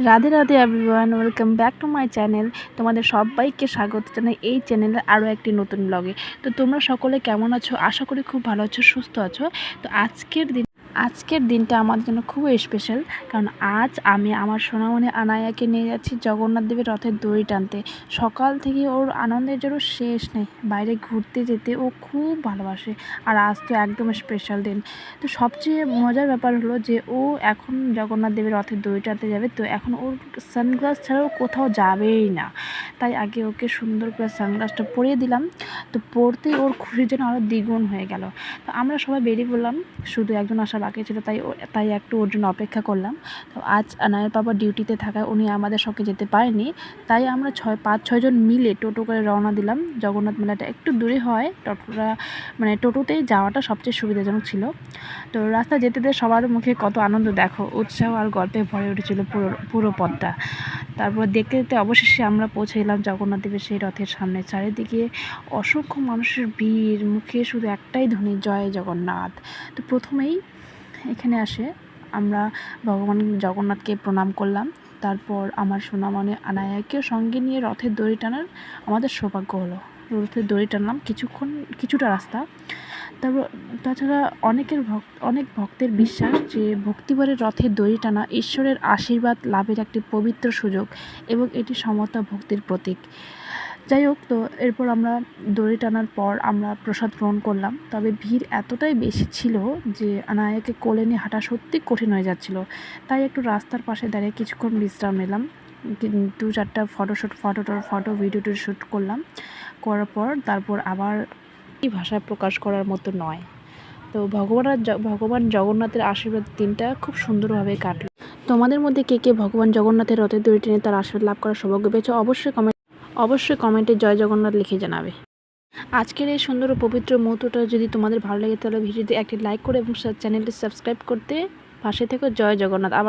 Radhe Radhe everyone, welcome back to my channel. তোমাদের সবাইকে স্বাগত জানাই এই চ্যানেলে আরও একটি নতুন ব্লগে। তো তোমরা সকলে কেমন আছো? আশা করি খুব ভালো আছো, সুস্থ আছো। তো আজকের দিনটা আমার জন্য খুবই স্পেশাল, কারণ আজ আমি আমার সোনামণি আনায়াকে নিয়ে যাচ্ছি জগন্নাথ দেবের রথের দড়ি টানতে। সকাল থেকে ওর আনন্দের জন্য শেষ নেই। বাইরে ঘুরতে যেতে ও খুব ভালোবাসে, আর আজ তো একদম স্পেশাল দিন। তো সবচেয়ে মজার ব্যাপার হলো যে ও এখন জগন্নাথ দেবের রথের দড়ি টানতে যাবে, তো এখন ওর সানগ্লাস ছাড়াও কোথাও যাবেই না। তাই আগে ওকে সুন্দর করে সানগ্লাসটা পরিয়ে দিলাম। তো পরতেই ওর খুশি যেন আরও দ্বিগুণ হয়ে গেল। তো আমরা সবাই বেরিয়ে পড়লাম, শুধু একজন আসা বাকি ছিল, তাই একটু ওর জন্য অপেক্ষা করলাম। তো আজ আনায়ের বাবা ডিউটিতে থাকায় উনি আমাদের সঙ্গে যেতে পারেনি, তাই আমরা 5-6 জন মিলে টোটো করে রওনা দিলাম। জগন্নাথ মেলাটা একটু দূরে হয়, টোটোতেই যাওয়াটা সবচেয়ে সুবিধাজনক ছিল। তো রাস্তা যেতে সবার মুখে কত আনন্দ দেখো, উৎসাহ আর গল্পে ভরে উঠেছিল পুরো পথটা। তারপর দেখতে দেখতে অবশেষে আমরা পৌঁছে এলাম জগন্নাথ দেবের সেই রথের সামনে। চারিদিকে অসংখ্য মানুষের ভিড়, মুখে শুধু একটাই ধ্বনি, জয় জগন্নাথ। তো প্রথমেই এখানে আমরা ভগবান জগন্নাথকে প্রণাম করলাম। তারপর আমার সোনামণি আনায়াকেও সঙ্গে নিয়ে রথের দড়ি টানার আমাদের সৌভাগ্য হলো। রথের দড়ি টানলাম কিছুটা রাস্তা। তারপর তাছাড়া অনেক ভক্তের বিশ্বাস যে ভক্তিভরে রথের দড়ি টানা ঈশ্বরের আশীর্বাদ লাভের একটি পবিত্র সুযোগ, এবং এটি সমতা ভক্তির প্রতীক। যাই হোক, তো এরপর আমরা দড়ি টানার পর আমরা প্রসাদ গ্রহণ করলাম। তবে ভিড় এতটাই বেশি ছিল যে আনায়াকে কোলে নিয়ে হাঁটা সত্যি কঠিন হয়ে যাচ্ছিল। তাই একটু রাস্তার পাশে দাঁড়িয়ে কিছুক্ষণ বিশ্রাম নিলাম। 2-4টা ভিডিও শ্যুট করলাম। করার পর তারপর আবার এই ভাষায় প্রকাশ করার মতো নয়। তো ভগবান জগন্নাথের আশীর্বাদ দিনটা খুব সুন্দরভাবে কাটলো। তোমাদের মধ্যে কে কে ভগবান জগন্নাথের রথের দড়ি টেনে তার আশীর্বাদ লাভ করার সৌভাগ্য পেয়েছো? অবশ্যই কমেন্টে জয় জগন্নাথ লিখে জানাবে। আজকের এই সুন্দর ও পবিত্র মুহূর্তটা যদি তোমাদের ভালো লাগে, তাহলে ভিডিওতে একটি লাইক করে এবং চ্যানেলটি সাবস্ক্রাইব করতে পাশে থেকো। জয় জগন্নাথ। আবার